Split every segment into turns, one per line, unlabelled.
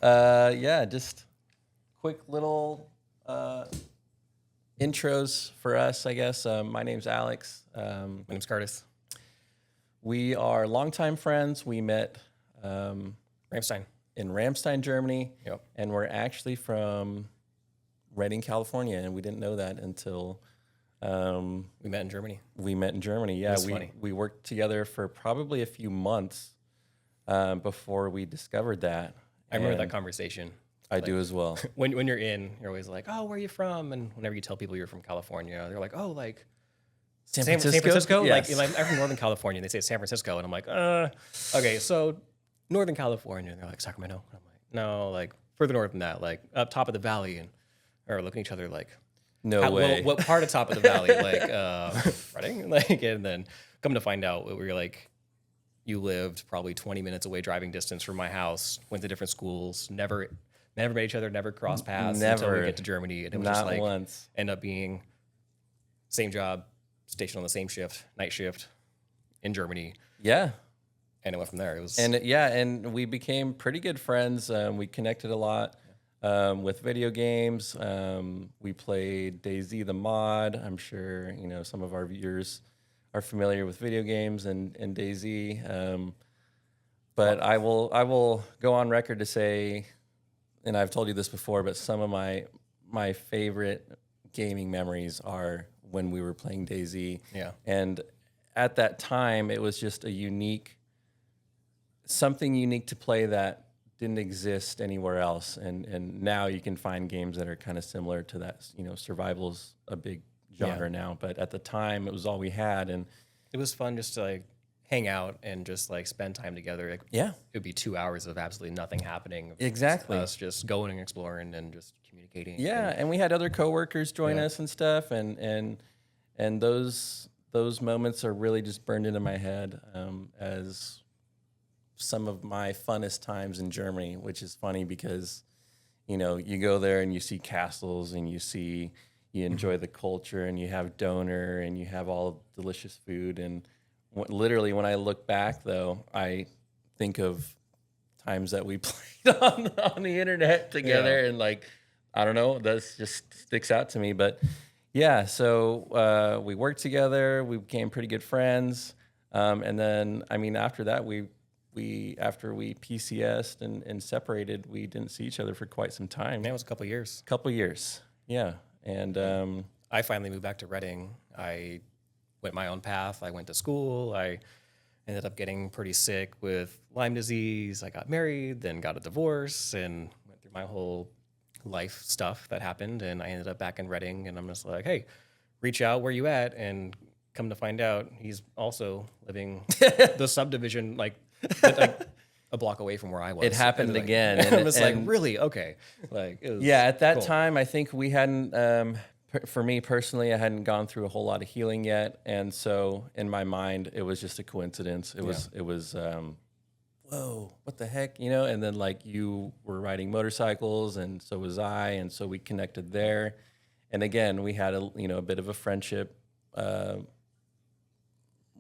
Yeah, just quick little intros for us, I guess. My name's Alex.
My name's Curtis.
We are longtime friends. We met
Ramstein.
in Ramstein, Germany,
Yep.
and we're actually from Redding, California, and we didn't know that until
We met in Germany.
we met in Germany. Yeah,
That's funny.
we worked together for probably a few months before we discovered that.
I remember that
And
conversation.
I do as well.
When you're in, you're always like, "Oh, where are you from?" And whenever you tell people you're from California, they're like, "Oh, like
San
San Francisco?"
Yes.
Like I'm from Northern California, and they say San Francisco, and I'm like, okay, so Northern California." And they're like, "Sacramento?" And I'm like, "No, like further north than that, like up top of the valley." And or looking at each other like,
No way.
What part of top of the valley? Like Reading? Like, and then come to find out, we were like, you lived probably 20 minutes away driving distance from my house, went to different schools, never met each other, never crossed paths until we
Never.
get to Germany. And it was
Not
just like,
once.
end up being same job, stationed on the same shift, night shift in Germany.
Yeah.
And it went from there. It was,
And we became pretty good friends. We connected a lot with video games. We played DayZ the mod. I'm sure some of our viewers are familiar with video games and DayZ. But I will go on record to say, and I've told you this before, but some of my favorite gaming memories are when we were playing DayZ.
Yeah.
And at that time, it was just something unique to play that didn't exist anywhere else. And now you can find games that are kind of similar to that. Survival's a big genre now, but at the time it was all we had. And
it was fun just to like hang out and just like spend time together. Like,
yeah,
it would be 2 hours of absolutely nothing happening.
exactly.
Us just going and exploring and just communicating.
Yeah, and we had other coworkers join us and stuff, and those moments are really just burned into my head as some of my funnest times in Germany, which is funny because you go there and you see castles and you enjoy the culture and you have donor and you have all delicious food. And literally when I look back though, I think of times that we played on the internet together and like, I don't know, that just sticks out to me. But yeah, so we worked together, we became pretty good friends. And then, after that, after we PCS'd and separated, we didn't see each other for quite some time.
Man, it was a couple of years.
Couple years, yeah. And
I finally moved back to Reading. I went my own path. I went to school. I ended up getting pretty sick with Lyme disease. I got married, then got a divorce, and went through my whole life stuff that happened. And I ended up back in Reading, and I'm just like, hey, reach out, where you at? And come to find out, he's also living the subdivision like a block away from where I was.
it happened
like,
again.
And I was like, really? Okay. Like, it was
at that
cool.
time, I think we hadn't, for me personally, I hadn't gone through a whole lot of healing yet. And so in my mind, it was just a coincidence. It was, whoa, what the heck, And then like you were riding motorcycles and so was I. And so we connected there. And again, we had a bit of a friendship,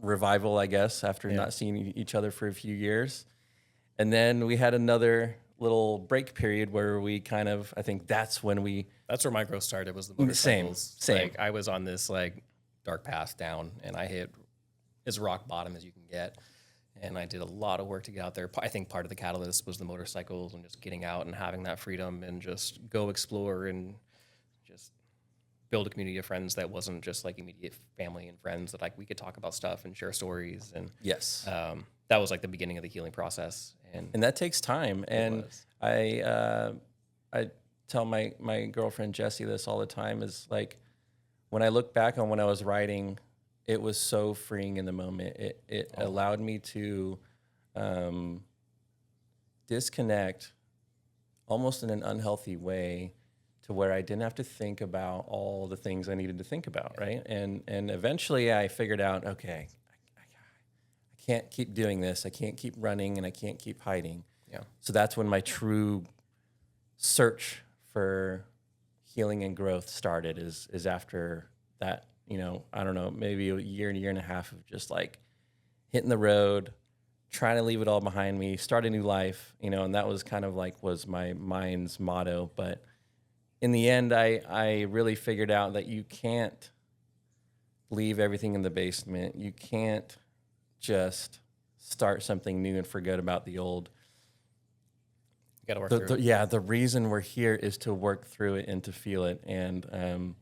revival, I guess, after not seeing each other for a few years. And then we had another little break period where we kind of, I think that's where
my growth started, was the motorcycles.
Same.
Like, I was on this like dark path down, and I hit as rock bottom as you can get. And I did a lot of work to get out there. I think part of the catalyst was the motorcycles and just getting out and having that freedom and just go explore and just build a community of friends that wasn't just like immediate family and friends, that like we could talk about stuff and share stories. And
yes,
that was like the beginning of the healing process.
And that takes time. And I tell my girlfriend Jessie this all the time, is like, when I look back on when I was writing, it was so freeing in the moment. It allowed me to disconnect almost in an unhealthy way, to where I didn't have to think about all the things I needed to think about, right? And eventually I figured out, okay, I can't keep doing this. I can't keep running, and I can't keep hiding.
Yeah.
So that's when my true search for healing and growth started, is after that, I don't know, maybe a year and a half of just like hitting the road, trying to leave it all behind me, start a new life, and that was kind of like was my mind's motto. But in the end, I really figured out that you can't leave everything in the basement. You can't just start something new and forget about the old.
You got to work through it.
Yeah, the reason we're here is to work through it and to feel it. And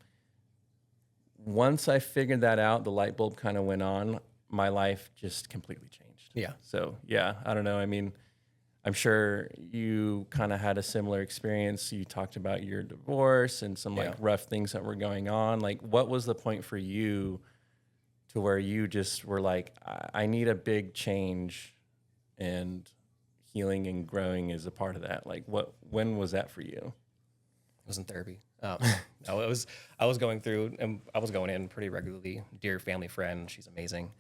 once I figured that out, the light bulb kind of went on. My life just completely changed.
Yeah.
So, yeah, I don't know. I mean, I'm sure you kind of had a similar experience. You talked about your divorce and some like rough things that were going on. Like, what was the point for you to where you just were like, I need a big change, and healing and growing is a part of that? Like, when was that for you?
It was in therapy. No, I was going through, and I was going in pretty regularly. Dear family friend, she's amazing.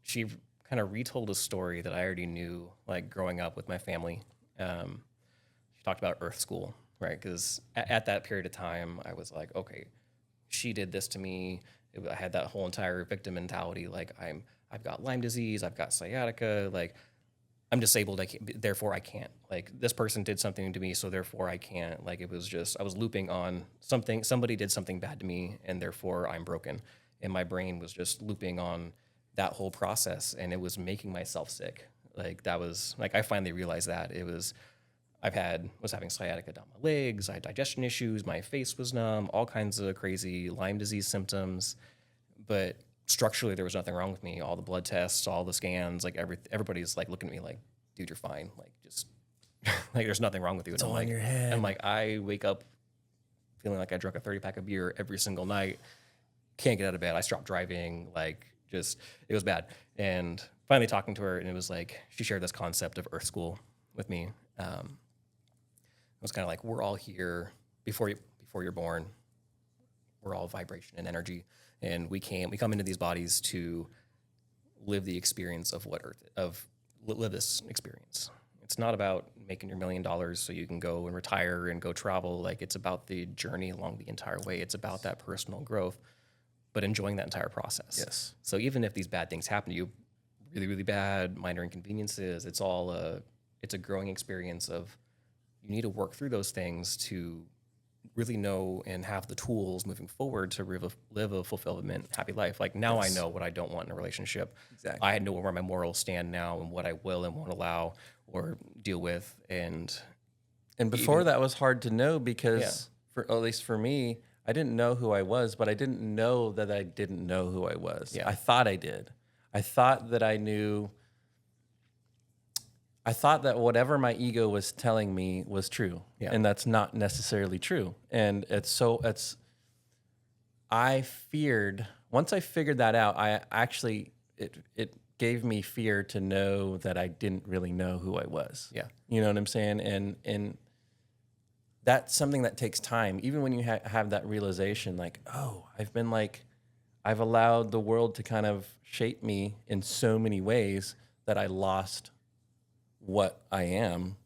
She kind of retold a story that I already knew, like growing up with my family. She talked about Earth School, right? Because at that period of time, I was like, okay, she did this to me. I had that whole entire victim mentality. Like I've got Lyme disease, I've got sciatica, like I'm disabled. Therefore I can't. Like this person did something to me, so therefore I can't. Like it was just I was looping on something. Somebody did something bad to me, and therefore I'm broken. And my brain was just looping on that whole process, and it was making myself sick. Like that was like I finally realized that it was. Was having sciatica down my legs. I had digestion issues. My face was numb. All kinds of crazy Lyme disease symptoms, but structurally there was nothing wrong with me. All the blood tests, all the scans, like everybody's like looking at me like, dude, you're fine. Like just like there's nothing wrong with you.
It's all in your head.
I'm like, I wake up feeling like I drank a 30-pack of beer every single night. Can't get out of bed. I stopped driving. Like just it was bad. And finally talking to her, and it was like she shared this concept of Earth School with me. It was kind of like we're all here before you're born. We're all vibration and energy, and we come into these bodies to live the experience of live this experience. It's not about making your $1 million so you can go and retire and go travel. Like it's about the journey along the entire way. It's about that personal growth, but enjoying that entire process.
Yes.
So even if these bad things happen to you, really, really bad, minor inconveniences, it's a growing experience of you need to work through those things to really know and have the tools moving forward to live a fulfillment, happy life. Like now I know what I don't want in a relationship.
Exactly.
I know where my morals stand now and what I will and won't allow or deal with. And
before that was hard to know because at least for me, I didn't know who I was, but I didn't know that I didn't know who I was.
Yeah.
I thought I did. I thought that I knew. I thought that whatever my ego was telling me was true, and that's not necessarily true. And I feared, once I figured that out, it gave me fear to know that I didn't really know who I was.
Yeah.
You know what I'm saying? And that's something that takes time. Even when you have that realization, like, oh, I've allowed the world to kind of shape me in so many ways that I lost what I am.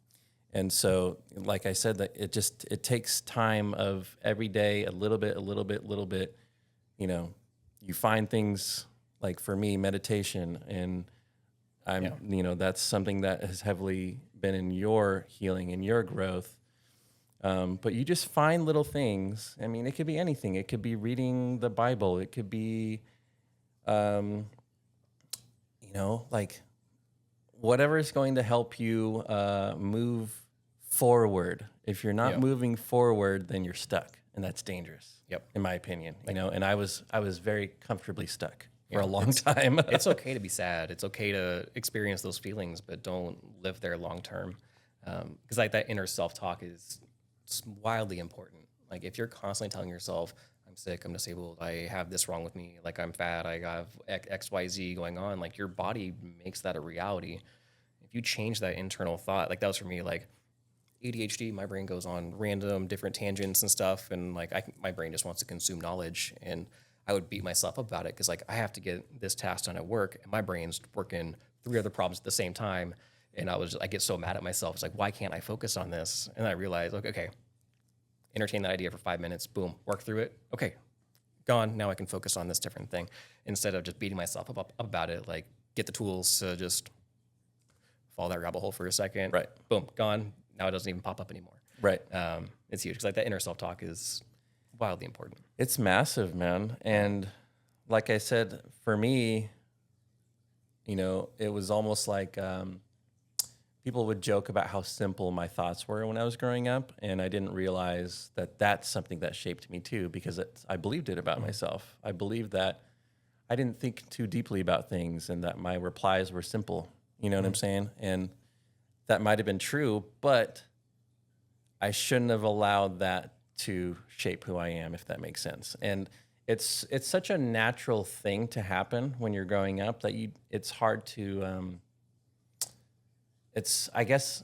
And so, like I said, that it takes time of every day, a little bit. You find things like for me, meditation, and that's something that has heavily been in your healing and your growth. But you just find little things. I mean, it could be anything. It could be reading the Bible. It could be, like whatever is going to help you move forward. If you're not moving forward, then you're stuck, and that's dangerous.
Yep.
In my opinion, and I was very comfortably stuck for a long time.
It's okay to be sad. It's okay to experience those feelings, but don't live there long term. Because like that inner self-talk is wildly important. Like if you're constantly telling yourself, I'm sick, I'm disabled, I have this wrong with me, like I'm fat, I have X, Y, Z going on, like your body makes that a reality. If you change that internal thought, like that was for me, like ADHD, my brain goes on random different tangents and stuff, and like my brain just wants to consume knowledge, and I would beat myself up about it because like I have to get this task done at work, and my brain's working 3 other problems at the same time, and I get so mad at myself. It's like, why can't I focus on this? And I realized, okay, entertain that idea for 5 minutes, boom, work through it. Okay, gone. Now I can focus on this different thing instead of just beating myself up about it. Like get the tools to just follow that rabbit hole for a second.
Right.
Boom, gone. Now it doesn't even pop up anymore.
Right.
It's huge. 'Cause like that inner self-talk is wildly important.
It's massive, man. And like I said, for me, you know, it was almost like people would joke about how simple my thoughts were when I was growing up. And I didn't realize that that's something that shaped me too, because I believed it about myself. I believed that I didn't think too deeply about things and that my replies were simple. You know what I'm saying? And that might have been true, but I shouldn't have allowed that to shape who I am, if that makes sense. And it's such a natural thing to happen when you're growing up that it's hard to I guess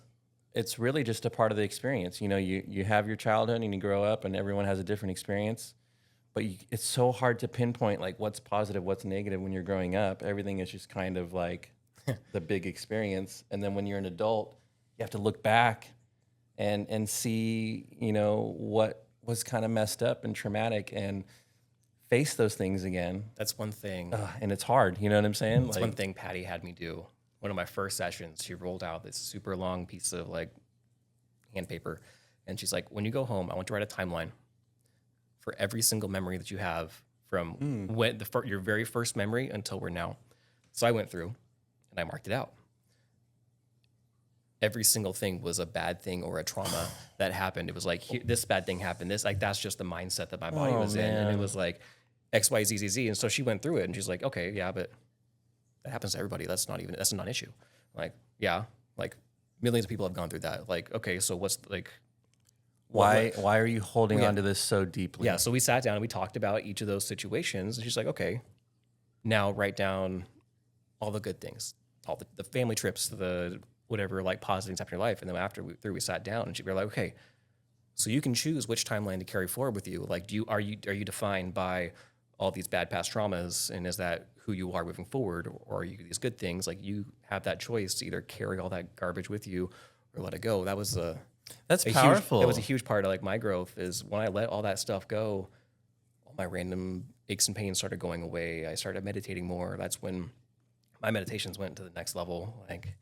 it's really just a part of the experience. You know, you have your childhood and you grow up and everyone has a different experience, but it's so hard to pinpoint like what's positive, what's negative when you're growing up. Everything is just kind of like the big experience. And then when you're an adult, you have to look back and see, you know, what was kind of messed up and traumatic and face those things again.
That's one thing.
And it's hard. You know what I'm saying?
That's one thing Patty had me do. One of my first sessions, she rolled out this super long piece of like hand paper. And she's like, when you go home, I want you to write a timeline for every single memory that you have from when your very first memory until we're now. So I went through and I marked it out. Every single thing was a bad thing or a trauma that happened. It was like, this bad thing happened. This, like, that's just the mindset that my body was in. And it was like X, Y, Z, Z, Z. And so she went through it and she's like, okay, yeah, but that happens to everybody. That's a non-issue. Like, yeah, like millions of people have gone through that. Like, okay, so what's like,
why are you holding on to this so deeply?
Yeah. So we sat down and we talked about each of those situations. And she's like, okay, now write down all the good things, all the family trips, the whatever, like positive things happen in your life. And then after we sat down and we were like, okay, so you can choose which timeline to carry forward with you. Like, are you defined by all these bad past traumas? And is that who you are moving forward? Or are you these good things? Like, you have that choice to either carry all that garbage with you or let it go.
That's powerful.
That was a huge part of like my growth, is when I let all that stuff go, all my random aches and pains started going away. I started meditating more. That's when my meditations went to the next level. Like,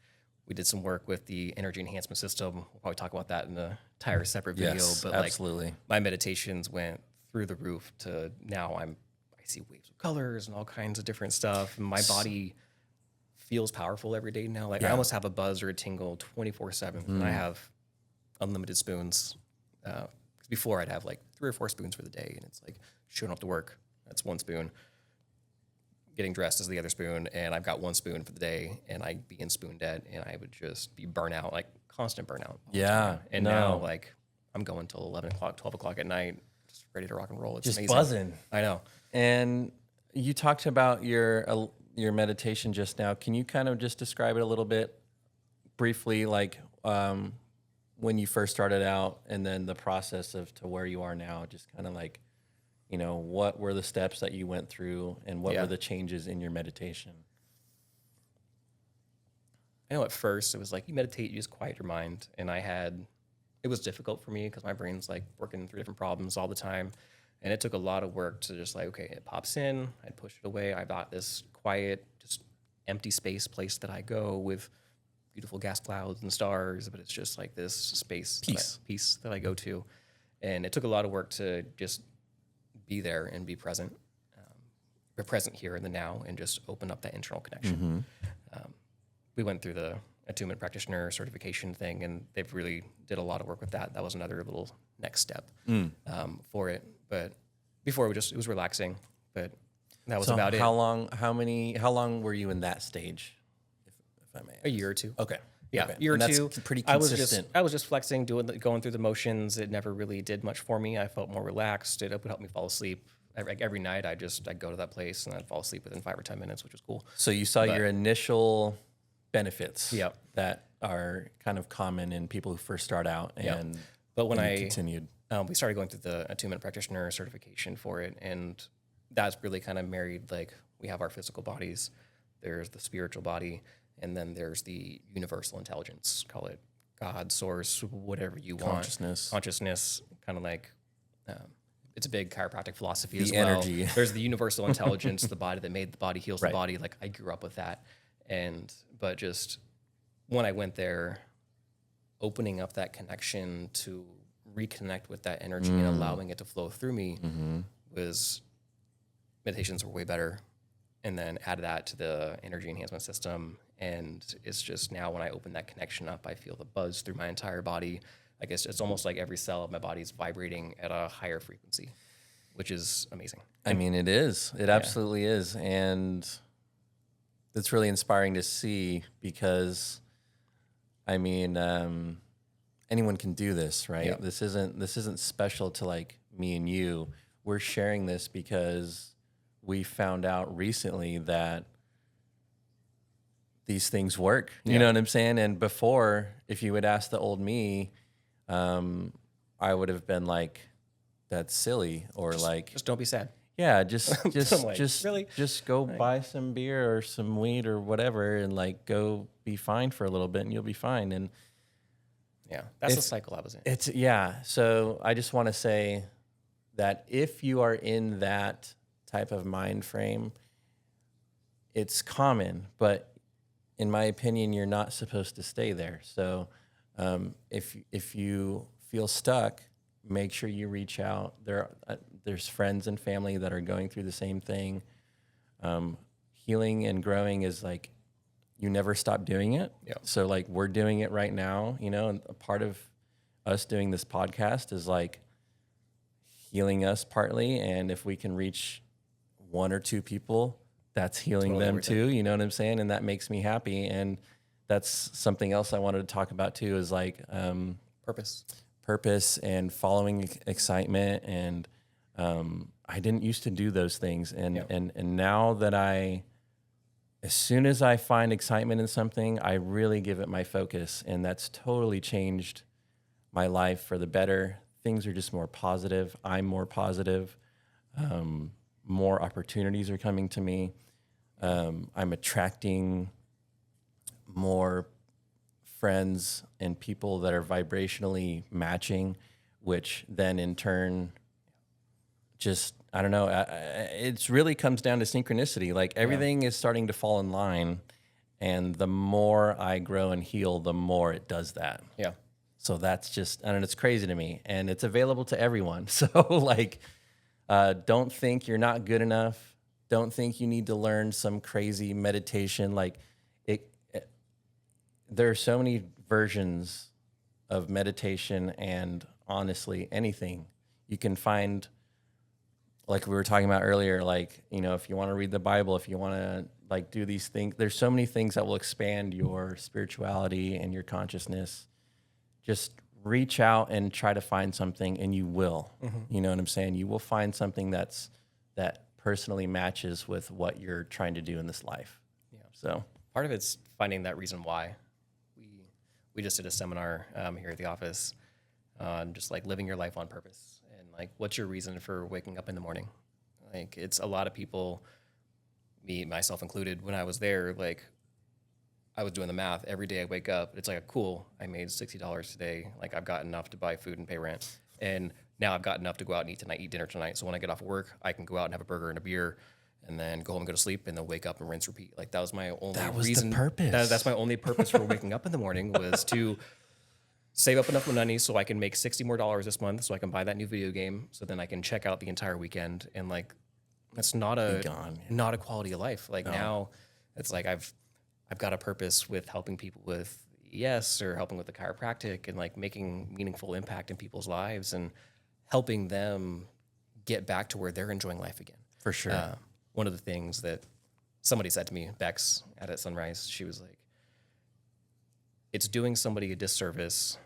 we did some work with the Energy Enhancement System. We'll probably talk about that in an entire separate video.
Yes,
but
absolutely.
Like, my meditations went through the roof to now I see waves of colors and all kinds of different stuff. And my body feels powerful every day now. Like, I almost have a buzz or a tingle 24/7. And I have unlimited spoons. Before I'd have like 3 or 4 spoons for the day. And it's like showing up to work, that's 1 spoon. Getting dressed is the other spoon, and I've got 1 spoon for the day, and I'd be in spoon debt, and I would just be burnout, like constant burnout.
Yeah.
And now, like, I'm going till 11 o'clock, 12 o'clock at night, just ready to rock and roll. It's
just
amazing.
buzzing.
I know.
And you talked about your meditation just now. Can you kind of just describe it a little bit briefly, like when you first started out, and then the process to where you are now? Just kind of like, you know, what were the steps that you went through, and what were the changes in your meditation?
I know at first it was like, you meditate, you just quiet your mind. And it was difficult for me because my brain's like working through different problems all the time. And it took a lot of work to just like, okay, it pops in, I'd push it away. I got this quiet, just empty space place that I go with beautiful gas clouds and stars, but it's just like this space, peace that I go to. And it took a lot of work to just be there and be present. We're present here in the now and just open up that internal connection. We went through the attunement practitioner certification thing, and they've really did a lot of work with that. That was another little next step for it. But before it was relaxing, but that was about it.
How long were you in that stage, if I may ask?
A year or 2.
Okay.
Yeah,
Okay.
year or
And
2.
That's pretty consistent.
I was just flexing, going through the motions. It never really did much for me. I felt more relaxed. It would help me fall asleep. Every night, I'd go to that place and I'd fall asleep within 5 or 10 minutes, which was cool.
So you saw your initial benefits
Yep.
that are kind of common in people who first start out, and
But when
and
I
continued.
we started going through the attunement practitioner certification for it, and that's really kind of married. Like, we have our physical bodies, there's the spiritual body, and then there's the universal intelligence. Call it God, source, whatever you want. Consciousness, kind of like. It's a big chiropractic philosophy as well.
Energy.
There's the universal intelligence, the body that made the body heals the body. Like, I grew up with that. But just when I went there, opening up that connection to reconnect with that energy and allowing it to flow through me was meditations were way better. And then add that to the energy enhancement system. And it's just now when I open that connection up, I feel the buzz through my entire body. I guess it's almost like every cell of my body is vibrating at a higher frequency, which is amazing.
I mean, it is. It absolutely is. And it's really inspiring to see because, I mean, anyone can do this, right?
Yeah.
This isn't special to like me and you. We're sharing this because we found out recently that these things work. You know what I'm saying? And before, if you would ask the old me, I would have been like, that's silly, or
Just don't be sad.
yeah, just
like, really?
just go buy some beer or some weed or whatever and like go be fine for a little bit and you'll be fine. And
Yeah, that's the cycle I was in.
So I just want to say that if you are in that type of mind frame, it's common, but in my opinion, you're not supposed to stay there. So if you feel stuck, make sure you reach out. There's friends and family that are going through the same thing. Healing and growing is like you never stop doing it.
Yeah.
So like we're doing it right now, you know, and a part of us doing this podcast is like healing us partly. And if we can reach one or two people, that's healing
Totally
them
worth
too. You know what I'm saying? And that makes me happy. And that's something else I wanted to talk about too, is like purpose and following excitement. And I didn't used to do those things. And now that as soon as I find excitement in something, I really give it my focus. And that's totally changed my life for the better. Things are just more positive. I'm more positive. More opportunities are coming to me. I'm attracting more friends and people that are vibrationally matching, which then in turn just, I don't know, it really comes down to synchronicity. Like everything is starting to fall in line, and the more I grow and heal, the more it does that.
Yeah.
So that's just, I don't know, it's crazy to me, and it's available to everyone. So like, don't think you're not good enough. Don't think you need to learn some crazy meditation. Like there are so many versions of meditation, and honestly, anything you can find. Like we were talking about earlier, like, you know, if you want to read the Bible, if you want to like do these things, there's so many things that will expand your spirituality and your consciousness. Just reach out and try to find something, and you will. You know what I'm saying? You will find something that personally matches with what you're trying to do in this life. Yeah. So
part of it's finding that reason why. We just did a seminar here at the office on just like living your life on purpose, and like what's your reason for waking up in the morning. Like it's a lot of people, me myself included, when I was there, like I was doing the math. Every day I wake up, it's like, cool, I made $60 today. Like I've got enough to buy food and pay rent. And now I've got enough to go out and eat dinner tonight. So when I get off of work, I can go out and have a burger and a beer and then go home and go to sleep and then wake up and rinse, repeat. Like that was my only reason.
The purpose.
That's my only purpose for waking up in the morning, was to save up enough money so I can make $60 more this month so I can buy that new video game. So then I can check out the entire weekend. And like, that's not a quality of life. Like now it's like, I've got a purpose with helping people with ES or helping with the chiropractic and like making meaningful impact in people's lives and helping them get back to where they're enjoying life again.
For sure.
One of the things that somebody said to me, Bex at Sunrise, she was like, it's doing somebody a disservice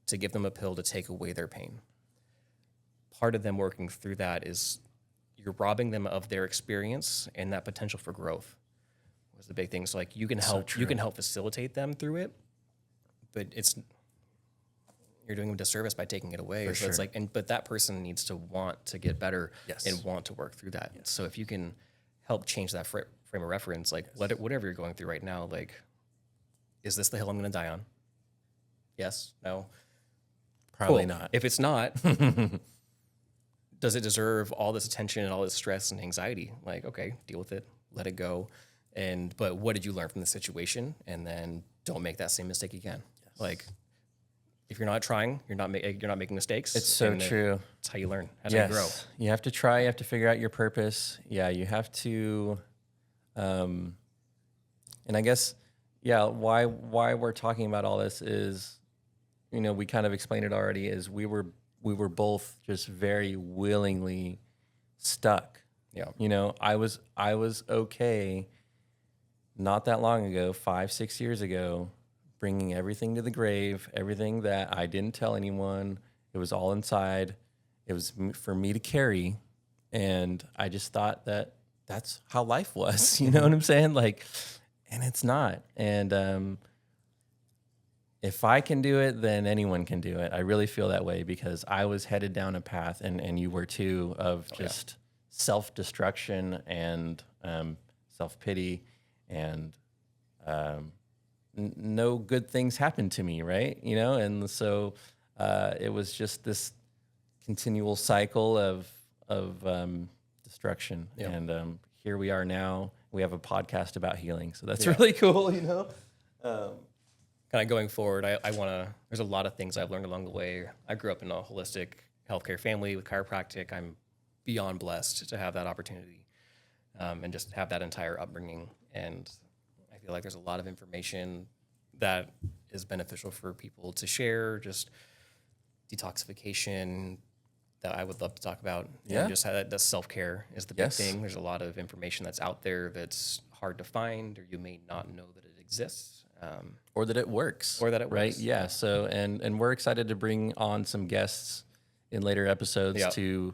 to give them a pill to take away their pain. Part of them working through that is you're robbing them of their experience and that potential for growth. Was the big thing. So like you can help facilitate them through it, but you're doing them a disservice by taking it away. So it's like, but that person needs to want to get better and want to work through that. So if you can help change that frame of reference, like whatever you're going through right now, like, is this the hill I'm going to die on? Yes, no,
probably not.
If it's not, does it deserve all this attention and all this stress and anxiety? Like, okay, deal with it, let it go. But what did you learn from the situation? And then don't make that same mistake again. Yes. Like, if you're not trying, you're not making mistakes.
It's so true.
It's how you learn. That's how you grow.
You have to try. You have to figure out your purpose. Yeah, you have to. And I guess, why we're talking about all this is, we kind of explained it already. Is we were both just very willingly stuck.
Yeah.
I was okay. Not that long ago, 5-6 years ago, bringing everything to the grave, everything that I didn't tell anyone. It was all inside. It was for me to carry. And I just thought that that's how life was. You know what I'm saying? Like, and it's not. And if I can do it, then anyone can do it. I really feel that way because I was headed down a path, and you were too, of just self-destruction and self-pity and no good things happened to me, right? And so it was just this continual cycle of destruction.
Yeah.
And here we are now. We have a podcast about healing, so that's really cool,
Kind of going forward, I want to, there's a lot of things I've learned along the way. I grew up in a holistic healthcare family with chiropractic. I'm beyond blessed to have that opportunity and just have that entire upbringing. And I feel like there's a lot of information that is beneficial for people to share, just detoxification that I would love to talk about.
Yeah.
And just how that self-care is the big thing. There's a lot of information that's out there that's hard to find, or you may not know that it exists.
Or that it works.
Right?
Yeah. So, and we're excited to bring on some guests in later episodes to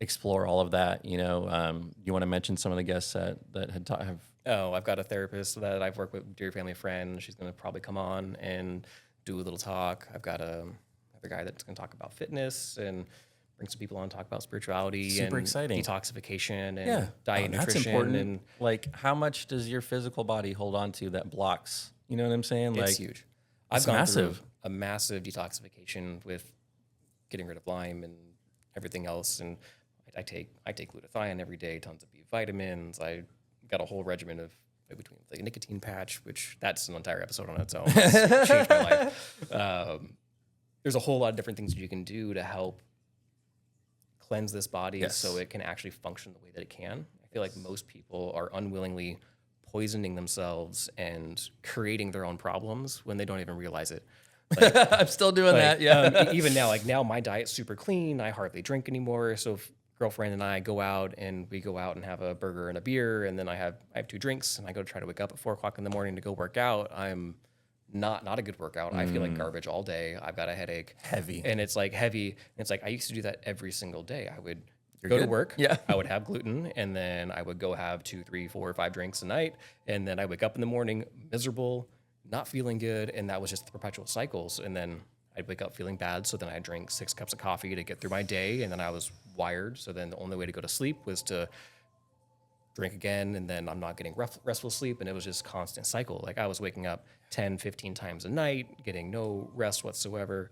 explore all of that. You want to mention some of the guests that have.
Oh, I've got a therapist that I've worked with, dear family friend. She's going to probably come on and do a little talk. I've got another guy that's going to talk about fitness and bring some people on to talk about spirituality.
Super
and
exciting.
Detoxification and diet, nutrition.
That's important.
And
like, how much does your physical body hold on to that blocks? You know what I'm saying?
It's
like,
huge. I've gone
massive.
through a massive detoxification with getting rid of Lyme and everything else. And I take glutathione every day, tons of B vitamins. I got a whole regimen of between the nicotine patch, which that's an entire episode on its own. It's changed my life. There's a whole lot of different things that you can do to help cleanse this body so it can actually function the way that it can. I feel like most people are unwillingly poisoning themselves and creating their own problems when they don't even realize it. Like,
I'm still doing that. Yeah.
Even now, now my diet's super clean. I hardly drink anymore. So if girlfriend and I go out and have a burger and a beer, and then I have 2 drinks, and I go try to wake up at 4:00 in the morning to go work out, I'm not a good workout. I feel like garbage all day. I've got a headache.
Heavy.
And it's like heavy. And it's like I used to do that every single day. I would go to work.
Yeah.
I would have gluten, and then I would go have 2, 3, 4, 5 drinks a night. And then I wake up in the morning miserable, not feeling good. And that was just the perpetual cycles. And then I'd wake up feeling bad. So then I'd drink 6 cups of coffee to get through my day. And then I was wired. So then the only way to go to sleep was to drink again. And then I'm not getting restful sleep. And it was just constant cycle. Like I was waking up 10, 15 times a night, getting no rest whatsoever.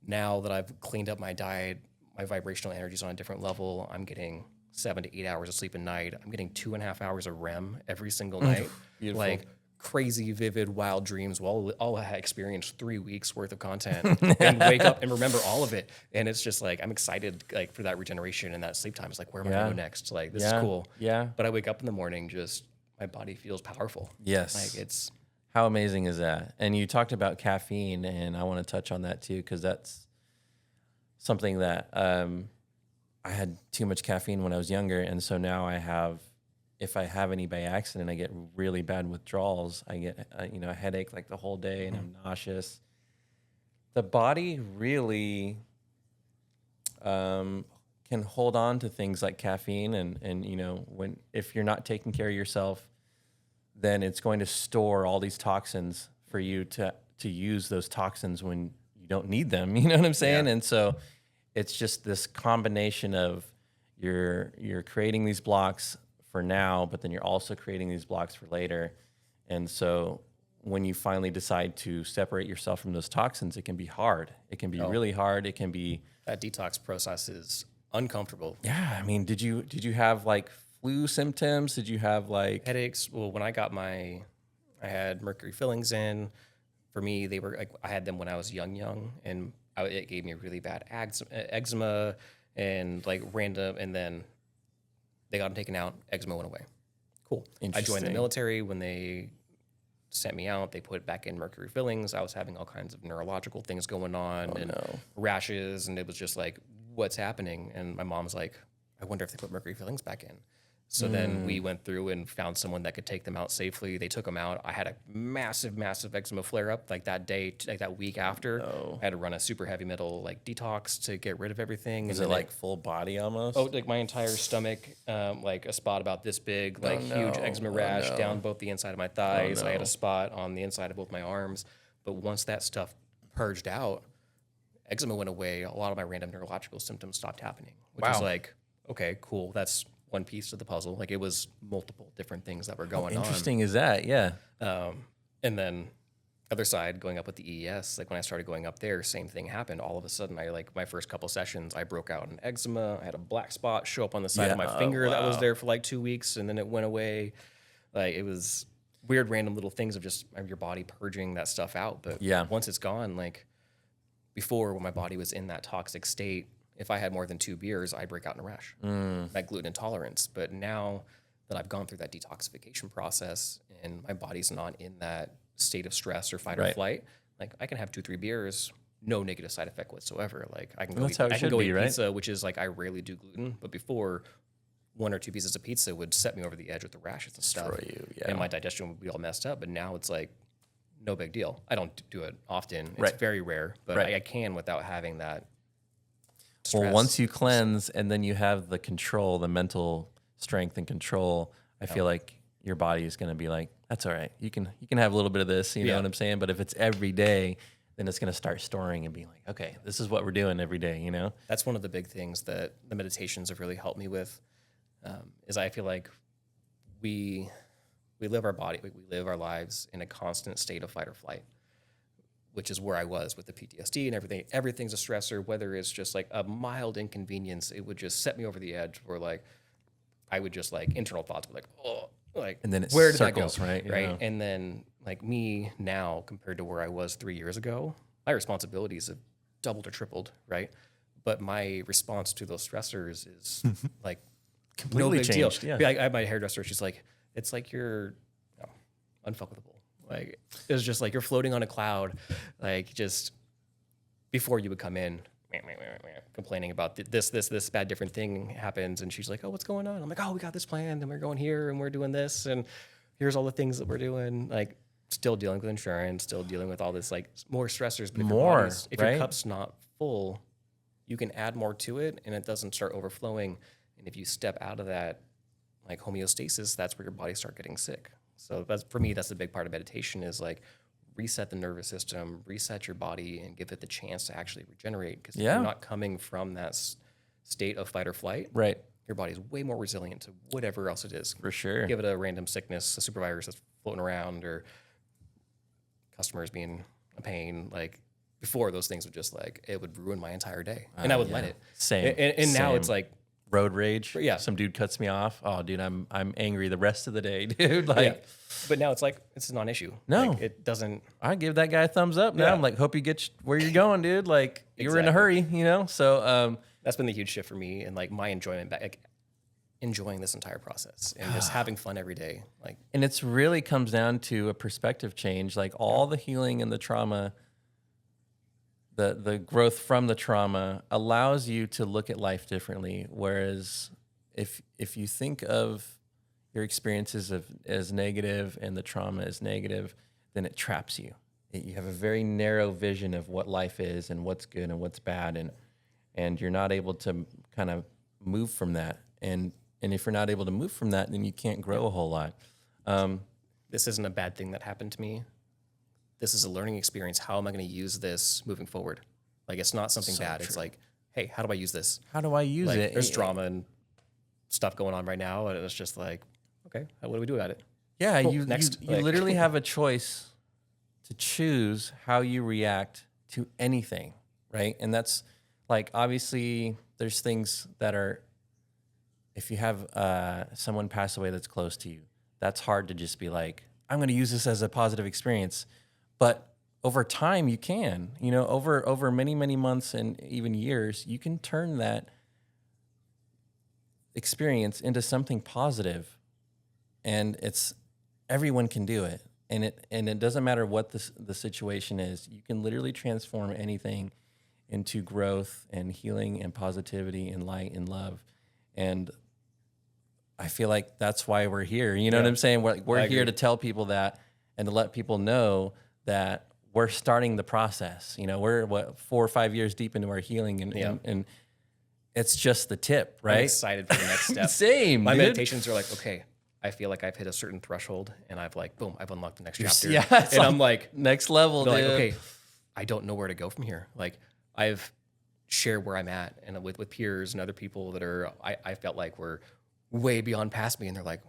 Now that I've cleaned up my diet, my vibrational energy is on a different level. I'm getting 7 to 8 hours of sleep a night. I'm getting 2.5 hours of REM every single night.
Beautiful.
Like crazy, vivid, wild dreams. Well, I'll experience 3 weeks worth of content and wake up and remember all of it. And it's just like, I'm excited like for that regeneration and that sleep time. It's like, where am I going to go next? Like, this is cool.
Yeah.
But I wake up in the morning, just my body feels powerful.
Yes.
Like it's,
how amazing is that? And you talked about caffeine, and I want to touch on that too, because that's something that I had too much caffeine when I was younger. And so now if I have any by accident, I get really bad withdrawals. I get, a headache like the whole day, and I'm nauseous. The body really can hold on to things like caffeine. And if you're not taking care of yourself, then it's going to store all these toxins for you to use those toxins when you don't need them. You know what I'm saying? Yeah. And so it's just this combination of you're creating these blocks for now, but then you're also creating these blocks for later. And so when you finally decide to separate yourself from those toxins, it can be hard. It can be really hard. It can be
that detox process is uncomfortable.
Yeah. I mean, did you have like flu symptoms? Did you have like
Headaches. Well, when I had mercury fillings in. For me, they were like, I had them when I was young, and it gave me really bad eczema and like random, and then they got them taken out. Eczema went away. Cool. I joined the
Interesting.
military. When they sent me out, they put back in mercury fillings. I was having all kinds of neurological things going on and
no.
rashes, and it was just like, what's happening? And my mom's like, I wonder if they put mercury fillings back in. So then we went through and found someone that could take them out safely. They took them out. I had a massive eczema flare up like that day, like that week after.
no.
I had to run a super heavy metal like detox to get rid of everything.
Is
And
it
then
like full body almost?
oh, like my entire stomach, like a spot about this big, like huge
no.
eczema
Oh,
rash
no.
down both the inside of my thighs. I had
no.
a spot on the inside of both my arms. But once that stuff purged out, eczema went away. A lot of my random neurological symptoms stopped happening, which was
Wow.
like, okay, cool. That's one piece of the puzzle. Like it was multiple different things that were going on.
Interesting is that? Yeah.
And then other side, going up with the EES, like when I started going up there, same thing happened. All of a sudden, I like my first couple sessions, I broke out in eczema. I had a black spot show up on the side of my finger that was there for like 2 weeks, and then it went away. Like it was weird, random little things of just your body purging that stuff out. But once it's gone, like before when my body was in that toxic state, if I had more than 2 beers, I'd break out in a rash, that gluten intolerance. But now that I've gone through that detoxification process and my body's not in that state of stress or fight or flight, like I can have 2-3 beers, no negative side effect whatsoever. Like I can go
That's how it should be,
eat
right?
pizza, which is like I rarely do gluten, but before 1 or 2 pieces of pizza would set me over the edge with the rashes and stuff.
Destroy you, yeah.
And my digestion would be all messed up. But now it's like no big deal. I don't do it often. It's very rare, but I can without having that stress.
Well, once you cleanse and then you have the control, the mental strength and control, I feel like your body is going to be like, that's all right. You can have a little bit of this, you know what I'm saying? But if it's every day, then it's going to start storing and being like, okay, this is what we're doing every day, you know?
That's one of the big things that the meditations have really helped me with, is I feel like we live our body, we live our lives in a constant state of fight or flight, which is where I was with the PTSD and everything. Everything's a stressor, whether it's just like a mild inconvenience, it would just set me over the edge where like, I would just like internal thoughts be like, oh, like,
And then it
where
circles,
did that go?
right?
Right.
Yeah.
And then like me now compared to where I was 3 years ago, my responsibilities have doubled or tripled. Right. But my response to those stressors is like
Completely
no big
changed,
deal.
yeah.
I have my hairdresser. She's like, it's like you're unfuckable. Like it's just like you're floating on a cloud, like just before you would come in complaining about this bad different thing happens, and she's like, oh, what's going on? I'm like, oh, we got this planned and we're going here and we're doing this and here's all the things that we're doing. Like still dealing with insurance, still dealing with all this like more stressors. But if your cup's not full, you can add more to it and it doesn't start overflowing. And if you step out of that like homeostasis, that's where your body starts getting sick. So that's, for me, that's the big part of meditation is like reset the nervous system, reset your body, and give it the chance to actually regenerate. Because if you're not coming from that state of fight or flight, your body's way more resilient to whatever else it is.
For sure.
Give it a random sickness, a super virus that's floating around, or customers being a pain. Like before, those things would just like, it would ruin my entire day. And I would let it.
Same.
And now it's like,
road rage.
Yeah.
Some dude cuts me off. Oh, dude, I'm angry the rest of the day, dude. Like,
but now it's like it's a non-issue.
No.
Like, it doesn't.
I give that guy a thumbs up now. I'm like, hope you get where you're going, dude. Like, you were in a hurry, you know? So,
that's been the huge shift for me and like my enjoyment back, like enjoying this entire process and just having fun every day. Like,
and it's really comes down to a perspective change. Like all the healing and the trauma, the growth from the trauma allows you to look at life differently. Whereas if you think of your experiences as negative and the trauma as negative, then it traps you. You have a very narrow vision of what life is and what's good and what's bad, and you're not able to kind of move from that. And if you're not able to move from that, then you can't grow a whole lot.
this isn't a bad thing that happened to me. This is a learning experience. How am I going to use this moving forward? Like, it's not something bad. It's like, hey, how do I use this?
How do I use
Like,
it?
there's drama and stuff going on right now, and it's just like, okay, what do we do about it?
Yeah,
Cool,
you
next.
you literally have a choice to choose how you react to anything, right? And that's like, obviously there's things that are if you have someone pass away that's close to you, that's hard to just be like, I'm going to use this as a positive experience. But over time, you can, over many months and even years, you can turn that experience into something positive, and everyone can do it. And it doesn't matter what the situation is. You can literally transform anything into growth and healing and positivity and light and love. And I feel like that's why we're here. You know what I'm saying? We're here to tell people that and to let people know that we're starting the process. We're 4 or 5 years deep into our healing, and it's just the tip, right?
I'm excited for the next step.
Same.
My
dude.
meditations are like, okay, I feel like I've hit a certain threshold, and I've boom, I've unlocked the next chapter.
Yeah,
and I'm like,
next level, dude.
like, okay, I don't know where to go from here. Like, I've shared where I'm at, and with peers and other people that I felt like were way beyond past me, and they're like,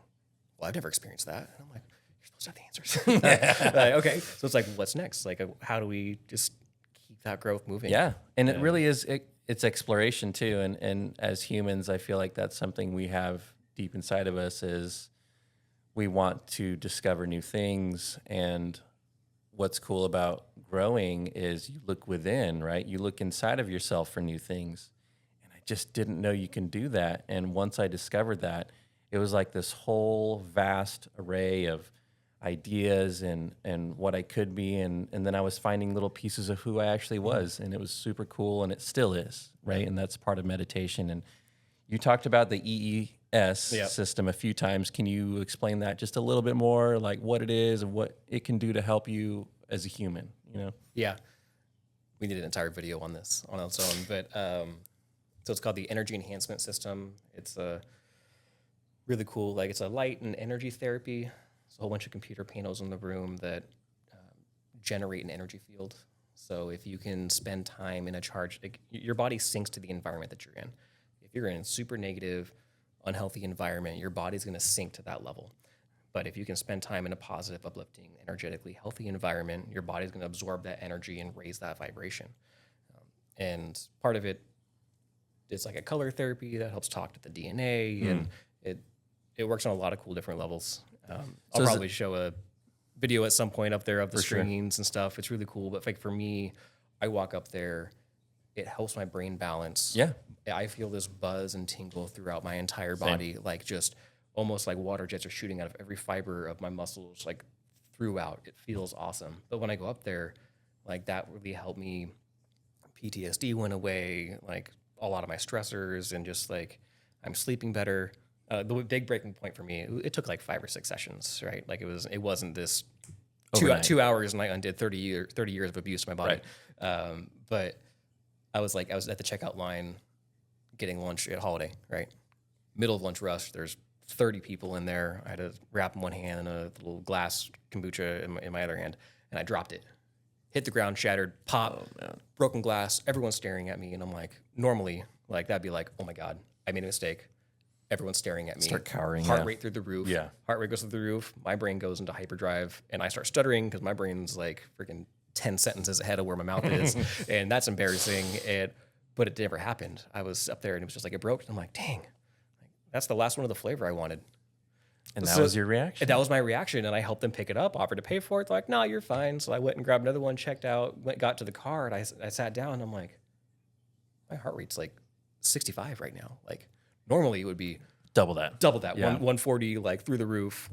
well, I've never experienced that. And I'm like, you're supposed to have the answers. Okay, so it's like, what's next? Like, how do we just keep that growth moving?
Yeah, and it really is. It's exploration too, and as humans, I feel like that's something we have deep inside of us is we want to discover new things. And what's cool about growing is you look within, right? You look inside of yourself for new things. And I just didn't know you can do that. And once I discovered that, it was like this whole vast array of ideas and what I could be. And then I was finding little pieces of who I actually was. And it was super cool. And it still is, right? And that's part of meditation. And you talked about the EES system a few times. Can you explain that just a little bit more, like what it is and what it can do to help you as a human,
Yeah. We need an entire video on this on its own, but so it's called the Energy Enhancement System. It's a really cool, it's a light and energy therapy. It's a whole bunch of computer panels in the room that generate an energy field. So if you can spend time in a charge, your body syncs to the environment that you're in. If you're in a super negative, unhealthy environment, your body's going to sink to that level. But if you can spend time in a positive, uplifting, energetically healthy environment, your body's going to absorb that energy and raise that vibration. And part of it is like a color therapy that helps talk to the DNA, and it works on a lot of cool different levels. I'll probably show a video at some point up there of the stringings and stuff. It's really cool. But for me, I walk up there, it helps my brain balance.
Yeah.
I feel this buzz and tingle throughout my entire body, just almost like water jets are shooting out of every fiber of my muscles, throughout. It feels awesome. But when I go up there, that really helped me. PTSD went away, a lot of my stressors, and just I'm sleeping better. The big breaking point for me, it took 5 or 6 sessions, right? It wasn't this 2 hours and I undid 30 years of abuse to my body. Right. But I was at the checkout line getting lunch at Holiday, right? Middle of lunch rush. There's 30 people in there. I had a wrap in one hand and a little glass kombucha in my other hand, and I dropped it. Hit the ground, shattered, pop, broken glass. Everyone's staring at me, and I'm normally, that'd be oh my God, I made a mistake. Everyone's staring at me.
Start cowering.
Heart rate through the roof.
Yeah.
Heart rate goes through the roof. My brain goes into hyperdrive, and I start stuttering because my brain's freaking 10 sentences ahead of where my mouth is, and that's embarrassing. But it never happened. I was up there, and it was just it broke. And I'm like, dang, that's the last one of the flavor I wanted.
And that was your reaction?
That was my reaction, and I helped them pick it up, offered to pay for it. They're like, no, you're fine. So I went and grabbed another one, checked out, got to the car, and I sat down, and I'm like, my heart rate's 65 right now. Normally it would be
double that. Yeah.
140, through the roof,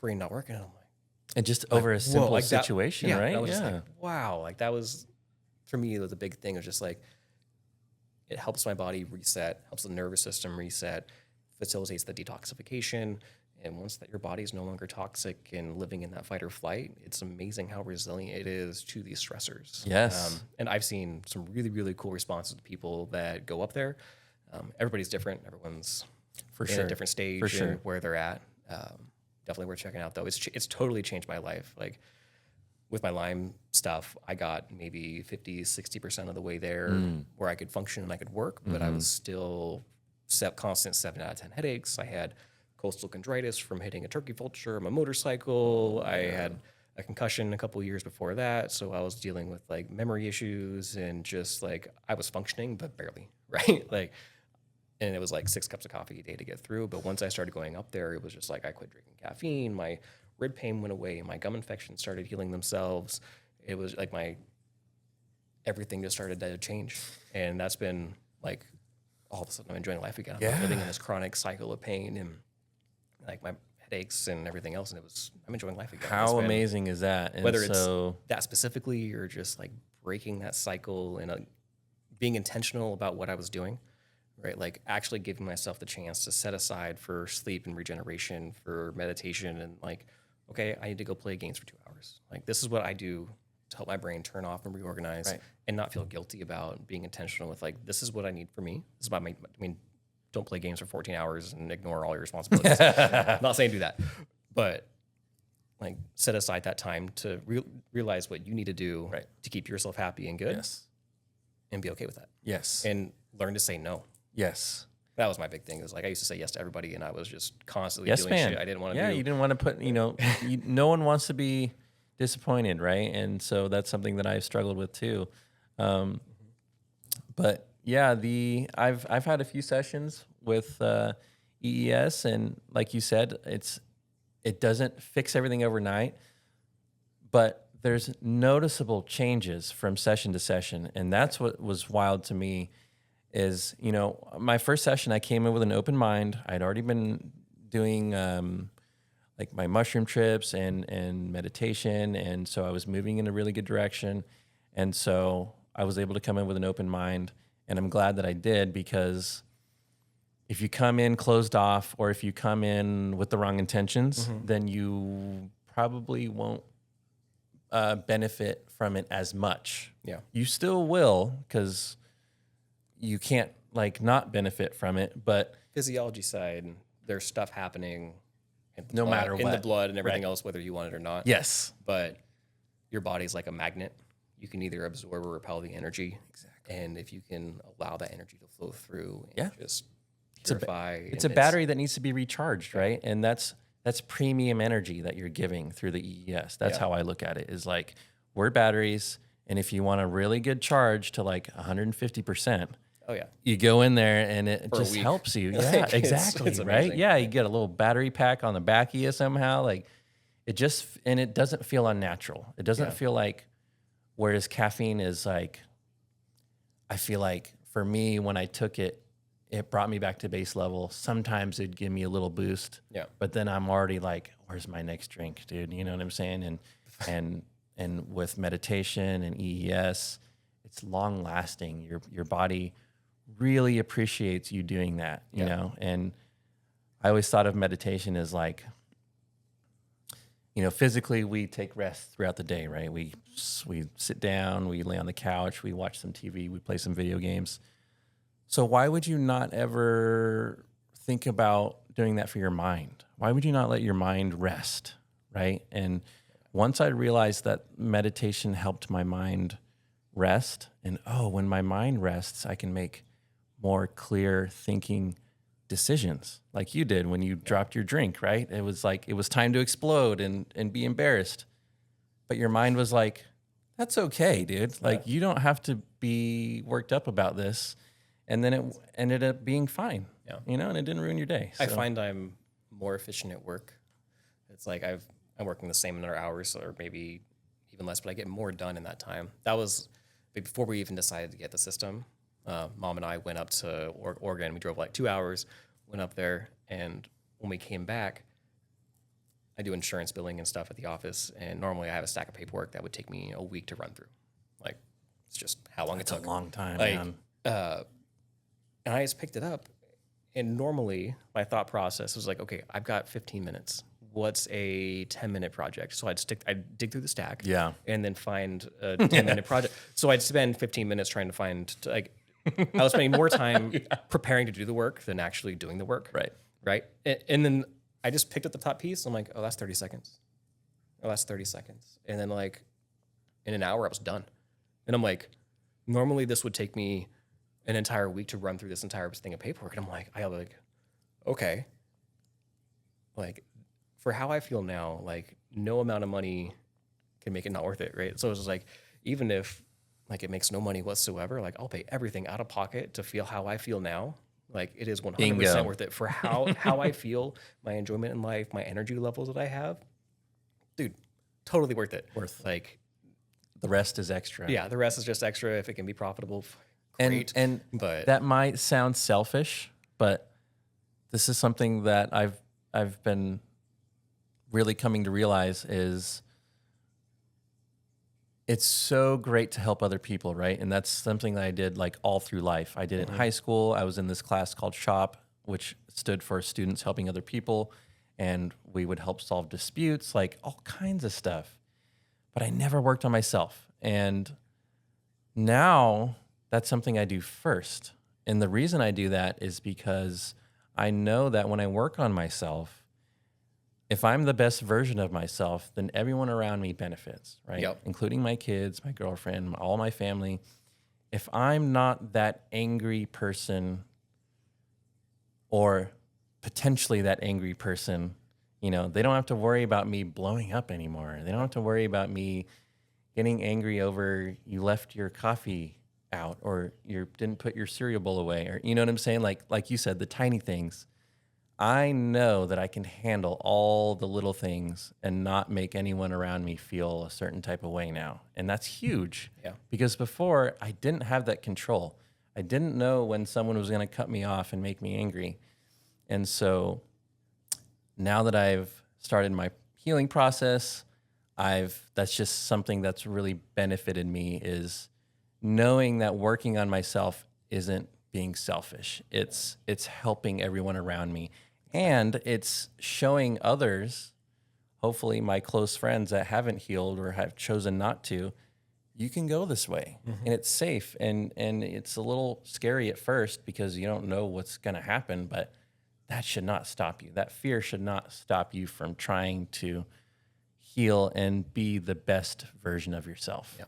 brain not working. And I'm
and just over a simple situation,
that,
right?
I was just wow. That was, for me, it was a big thing. It was just it helps my body reset, helps the nervous system reset, facilitates the detoxification. And once that your body is no longer toxic and living in that fight or flight, it's amazing how resilient it is to these stressors.
Yes.
And I've seen some really, really cool responses to people that go up there. Everybody's different. Everyone's in a different stage and where they're at. Definitely worth checking out, though. It's totally changed my life. With my Lyme stuff, I got maybe 50, 60% of the way there where I could function and I could work, but I was still constant 7 out of 10 headaches. I had coastal chondritis from hitting a turkey vulture on my motorcycle. I had a concussion a couple of years before that, so I was dealing with memory issues and just I was functioning but barely, right? and it was like 6 cups of coffee a day to get through. But once I started going up there, it was just like I quit drinking caffeine. My rib pain went away. My gum infections started healing themselves. It was like everything just started to change. And that's been like, all of a sudden I'm enjoying life again. I'm not living in this chronic cycle of pain and like my headaches and everything else. And I'm enjoying life again.
How amazing is that? And
whether it's that specifically or just like breaking that cycle and being intentional about what I was doing, right? Like actually giving myself the chance to set aside for sleep and regeneration, for meditation, and like, okay, I need to go play games for 2 hours. Like this is what I do to help my brain turn off and reorganize and not feel guilty about being intentional with like, this is what I need for me. This is about don't play games for 14 hours and ignore all your responsibilities. I'm not saying do that, but like set aside that time to realize what you need to do to keep yourself happy and good.
Yes.
And be okay with that.
Yes.
And learn to say no.
Yes.
That was my big thing. It was like I used to say yes to everybody, and I was just constantly doing shit I didn't want to do.
Yeah, you didn't want to put, no one wants to be disappointed, right? And so that's something that I've struggled with too. But yeah, I've had a few sessions with EES, and like you said, it doesn't fix everything overnight, but there's noticeable changes from session to session. And that's what was wild to me is, my first session, I came in with an open mind. I'd already been doing like my mushroom trips and meditation. And so I was moving in a really good direction. And so I was able to come in with an open mind. And I'm glad that I did, because if you come in closed off, or if you come in with the wrong intentions, then you probably won't benefit from it as much.
Yeah.
You still will, because you can't like not benefit from it, but
physiology side, there's stuff happening in
no matter what,
in the blood and everything else, whether you want it or not.
Yes.
But your body's like a magnet. You can either absorb or repel the energy. Exactly. And if you can allow that energy to flow through and just purify.
It's a battery that needs to be recharged, right? And that's premium energy that you're giving through the EES. That's how I look at it, is like, we're batteries, and if you want a really good charge to like 150%, you go in there and it
for
just helps you. Yeah,
like,
exactly,
it's
right? Yeah, you get a little battery pack on the back of you somehow. Like it doesn't feel unnatural. It doesn't feel like, whereas caffeine is like, I feel like for me, when I took it, it brought me back to base level. Sometimes it'd give me a little boost, but then I'm already like, where's my next drink, dude? You know what I'm saying? And with meditation and EES, it's long lasting. Your body really appreciates you doing that, you know? And I always thought of meditation as like, physically we take rest throughout the day, right? We sit down, we lay on the couch, we watch some TV, we play some video games. So why would you not ever think about doing that for your mind? Why would you not let your mind rest, right? And once I realized that meditation helped my mind rest, and when my mind rests, I can make more clear thinking decisions, like you did when you dropped your drink, right? It was like, it was time to explode and be embarrassed. But your mind was like, that's okay, dude. Like, you don't have to be worked up about this. And then it ended up being fine, and it didn't ruin your day. So.
I find I'm more efficient at work. It's like I'm working the same number of hours, or maybe even less, but I get more done in that time. That was before we even decided to get the system. Mom and I went up to Oregon. We drove like 2 hours, went up there, and when we came back, I do insurance billing and stuff at the office, and normally I have a stack of paperwork that would take me a week to run through. Like, it's just how long it took.
It's a long time,
like,
man.
And I just picked it up, and normally my thought process was like, okay, I've got 15 minutes. What's a 10-minute project? So I'd dig through the stack, and then find a 10-minute project. So I'd spend 15 minutes trying to find, I was spending more time preparing to do the work than actually doing the work. Right. And then I just picked up the top piece. I'm like, oh, that's 30 seconds. Oh, that's 30 seconds. And then like in an hour, I was done. And I'm like, normally this would take me an entire week to run through this entire thing of paperwork. And I'm like, okay. Like, for how I feel now, like, no amount of money can make it not worth it, right? So it's just like, even if like it makes no money whatsoever, like I'll pay everything out of pocket to feel how I feel now, Like it is 100%
Bingo.
worth it for how I feel, my enjoyment in life, my energy levels that I have. Dude, totally worth it. Like,
The rest is extra.
yeah, the rest is just extra. If it can be profitable,
And
great.
and
But
that might sound selfish, but this is something that I've been really coming to realize is it's so great to help other people, right? And that's something that I did like all through life. I did it in high school. I was in this class called SHOP, which stood for Students Helping Other People, and we would help solve disputes, like all kinds of stuff. But I never worked on myself. And now that's something I do first. And the reason I do that is because I know that when I work on myself, if I'm the best version of myself, then everyone around me benefits, right?
Yep.
Including my kids, my girlfriend, all my family. If I'm not that angry person or potentially that angry person, you know, they don't have to worry about me blowing up anymore. They don't have to worry about me getting angry over you left your coffee out or you didn't put your cereal bowl away, or you know what I'm saying? Like you said, the tiny things. I know that I can handle all the little things and not make anyone around me feel a certain type of way now. And that's huge.
Yeah.
Because before I didn't have that control. I didn't know when someone was going to cut me off and make me angry. And so now that I've started my healing process, that's just something that's really benefited me is knowing that working on myself isn't being selfish. It's helping everyone around me. And it's showing others, hopefully my close friends that haven't healed or have chosen not to, you can go this way and it's safe. And it's a little scary at first because you don't know what's going to happen, but that should not stop you. That fear should not stop you from trying to heal and be the best version of yourself.
Yeah.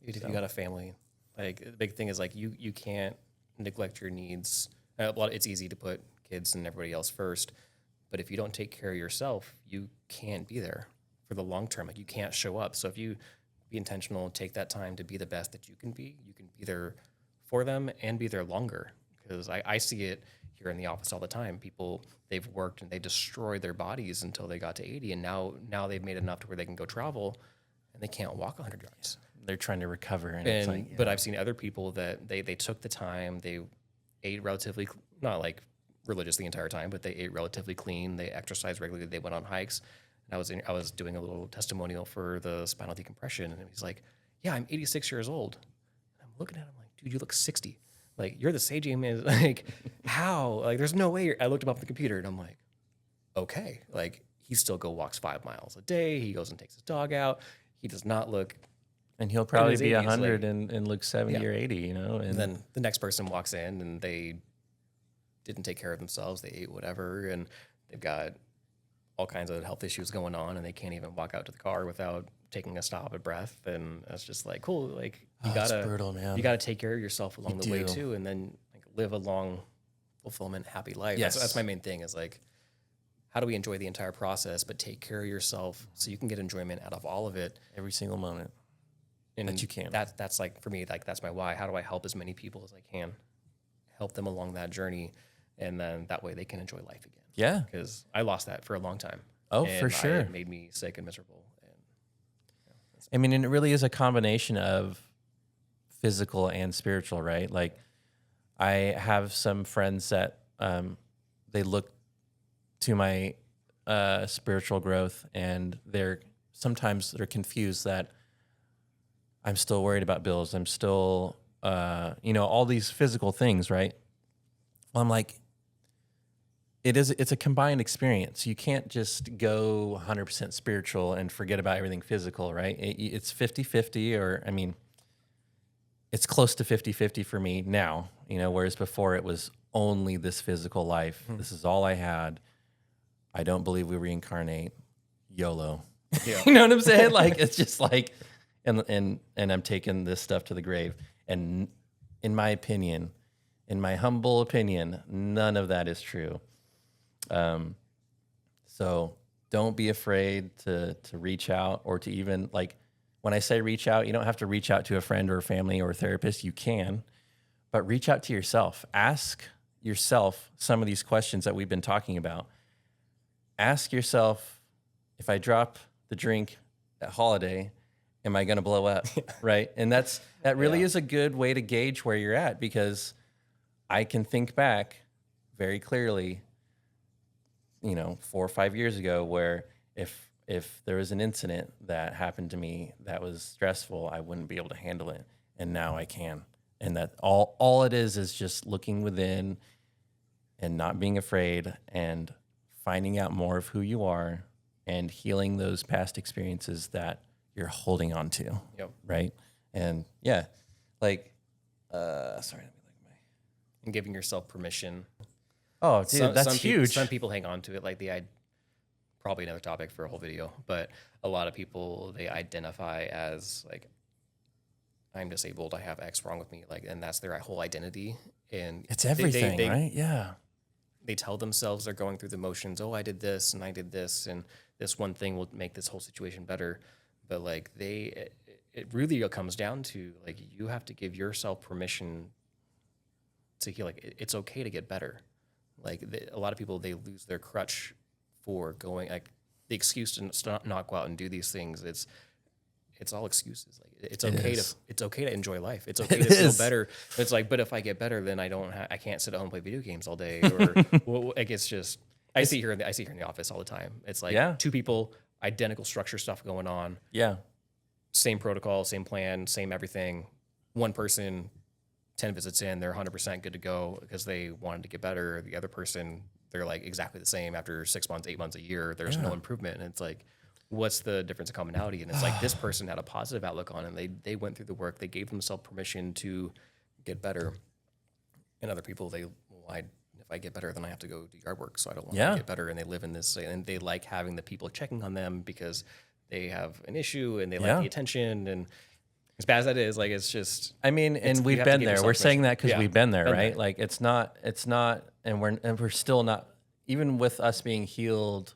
If you got a family, like the big thing is like you can't neglect your needs. It's easy to put kids and everybody else first, but if you don't take care of yourself, you can't be there for the long term. Like you can't show up. So if you be intentional, take that time to be the best that you can be there for them and be there longer. Because I see it here in the office all the time. People, they've worked and they destroyed their bodies until they got to 80, and now they've made enough to where they can go travel, and they can't walk 100 yards.
They're trying to recover. And it's like, yeah.
But I've seen other people that they took the time, they ate relatively, not like religious the entire time, but they ate relatively clean, they exercised regularly, they went on hikes. And I was doing a little testimonial for the spinal decompression, and he's like, yeah, I'm 86 years old. And I'm looking at him like, dude, you look 60. Like, you're the sage man. Like, how? Like, there's no way. I looked him up on the computer, and I'm like, okay. Like, he still walks 5 miles a day. He goes and takes his dog out. He does not look.
And he'll probably be 100
like,
and look 70 or 80, you know?
And then the next person walks in, and they didn't take care of themselves. They ate whatever, and they've got all kinds of health issues going on, and they can't even walk out to the car without taking a stop at breath. And it's just like, cool. Like,
it's brutal, man.
You gotta take care of yourself along the way too, and then like live a long, fulfillment, happy life.
Yes.
That's my main thing is like, how do we enjoy the entire process, but take care of yourself so you can get enjoyment out of all of it
every single moment
and
that you can.
That's like, for me, like that's my why. How do I help as many people as I can? Help them along that journey, and then that way they can enjoy life again.
Yeah.
Because I lost that for a long time.
Oh, for sure.
It made me sick and miserable.
I mean, and it really is a combination of physical and spiritual, right? Like, I have some friends that they look to my spiritual growth, and sometimes they're confused that I'm still worried about bills. I'm still, all these physical things, right? Well, I'm like, it's a combined experience. You can't just go 100% spiritual and forget about everything physical, right? It's 50-50, or, I mean, it's close to 50-50 for me now, whereas before it was only this physical life. This is all I had. I don't believe we reincarnate. YOLO.
Yeah.
You know what I'm saying? Like, it's just like, and I'm taking this stuff to the grave. And in my opinion, in my humble opinion, none of that is true. So don't be afraid to reach out, or to even, like, when I say reach out, you don't have to reach out to a friend or a family or a therapist. You can, but reach out to yourself. Ask yourself some of these questions that we've been talking about. Ask yourself, if I drop the drink at Holiday, am I going to blow up? Right. And that really is a good way to gauge where you're at, because I can think back very clearly, 4 or 5 years ago, where if there was an incident that happened to me that was stressful, I wouldn't be able to handle it. And now I can. And that all it is just looking within and not being afraid and finding out more of who you are and healing those past experiences that you're holding on to.
Yep.
Right. And yeah, like, sorry.
And giving yourself permission.
Oh, dude, that's huge.
Some people hang on to it. Like probably another topic for a whole video, but a lot of people, they identify as like, I'm disabled, I have X wrong with me. Like, and that's their whole identity. And
it's everything, right? Yeah.
They tell themselves they're going through the motions. Oh, I did this and I did this, and this one thing will make this whole situation better. But like it really comes down to like, you have to give yourself permission to heal. Like, it's okay to get better. Like a lot of people, they lose their crutch for going, like the excuse to not go out and do these things. It's all excuses. Like it's okay to enjoy life. It's okay to feel better. It's like, but if I get better, then I can't sit at home and play video games all day. Or like, it's just, I see here in the office all the time. It's like two people, identical structure stuff going on.
Yeah.
Same protocol, same plan, same everything. One person, 10 visits in, they're 100% good to go because they wanted to get better. The other person, they're like exactly the same after 6 months, 8 months, a year. There's no improvement. And it's like, what's the difference of commonality? And it's like, this person had a positive outlook on it. They went through the work. They gave themselves permission to get better. And other people, if I get better, then I have to go do yard work. So I don't want to get better. And they live in this, and they like having the people checking on them because they have an issue and they like the attention. And as bad as that is, like, it's just,
I mean, and we've been there. We're saying that because we've been there, right? Like it's not, and we're still not, even with us being healed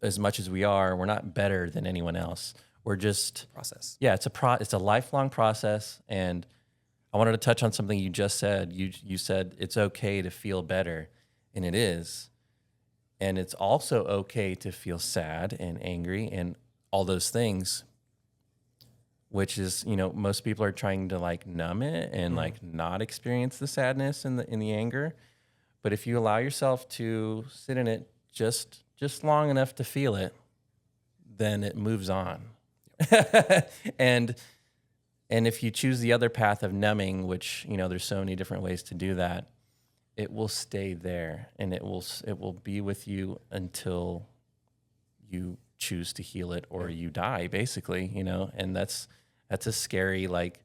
as much as we are, we're not better than anyone else. We're just
process.
Yeah, it's a lifelong process. And I wanted to touch on something you just said. You said it's okay to feel better, and it is. And it's also okay to feel sad and angry and all those things, which is, most people are trying to like numb it and like not experience the sadness and the anger. But if you allow yourself to sit in it just long enough to feel it, then it moves on. And if you choose the other path of numbing, which, there's so many different ways to do that, it will stay there and it will be with you until you choose to heal it or you die, basically, and that's a scary like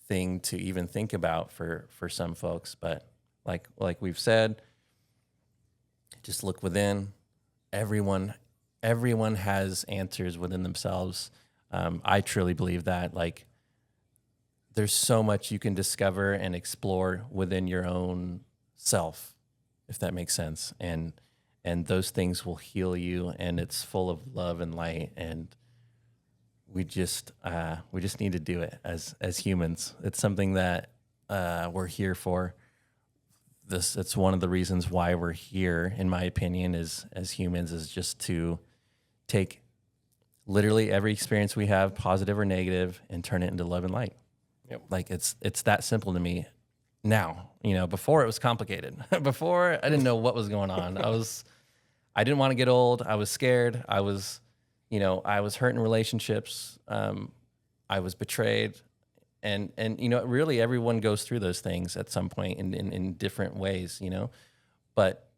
thing to even think about for some folks. But like we've said, just look within. Everyone has answers within themselves. I truly believe that. Like, there's so much you can discover and explore within your own self, if that makes sense. And those things will heal you, and it's full of love and light. And we just need to do it as humans. It's something that we're here for. It's one of the reasons why we're here, in my opinion, as humans, is just to take literally every experience we have, positive or negative, and turn it into love and light.
Yep.
Like it's that simple to me now. Before it was complicated. Before I didn't know what was going on. I didn't want to get old. I was scared. I was hurt in relationships. I was betrayed. And really everyone goes through those things at some point in different ways, but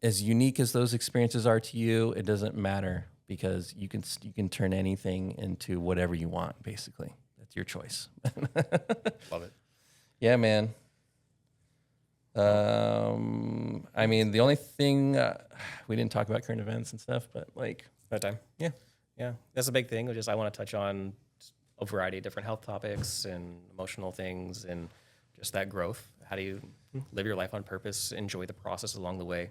as unique as those experiences are to you, it doesn't matter, because you can turn anything into whatever you want, basically. That's your choice.
Love it.
Yeah, man. I mean, the only thing, we didn't talk about current events and stuff, but like
that time. Yeah. That's a big thing. I want to touch on a variety of different health topics and emotional things and just that growth. How do you live your life on purpose, enjoy the process along the way?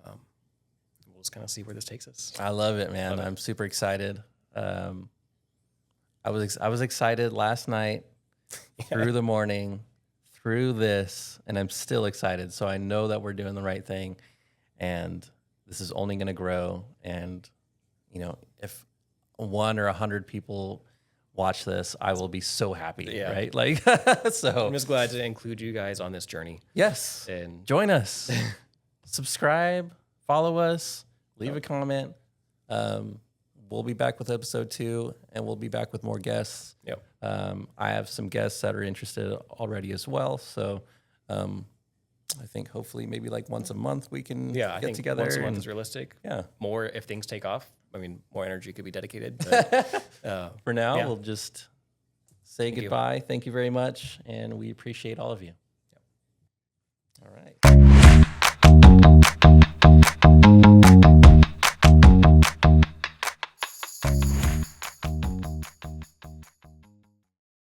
We'll just kind of see where this takes us.
I love it, man. I'm super excited. I was excited last night through the morning, through this, and I'm still excited. So I know that we're doing the right thing, and this is only going to grow. And, you know, if 1 or 100 people watch this, I will be so happy,
Yeah.
right? Like, so
I'm just glad to include you guys on this journey.
yes,
And
join us, subscribe, follow us, leave a comment. We'll be back with episode 2, and we'll be back with more guests.
yep.
I have some guests that are interested already as well. So I think hopefully maybe like once a month we can
Yeah, I
get
think
together.
once a month
and-
is realistic.
yeah.
More if things take off. I mean, more energy could be dedicated. But,
For now,
Yeah.
we'll just say
you.
goodbye. Thank you very much. And we appreciate all of you. All right.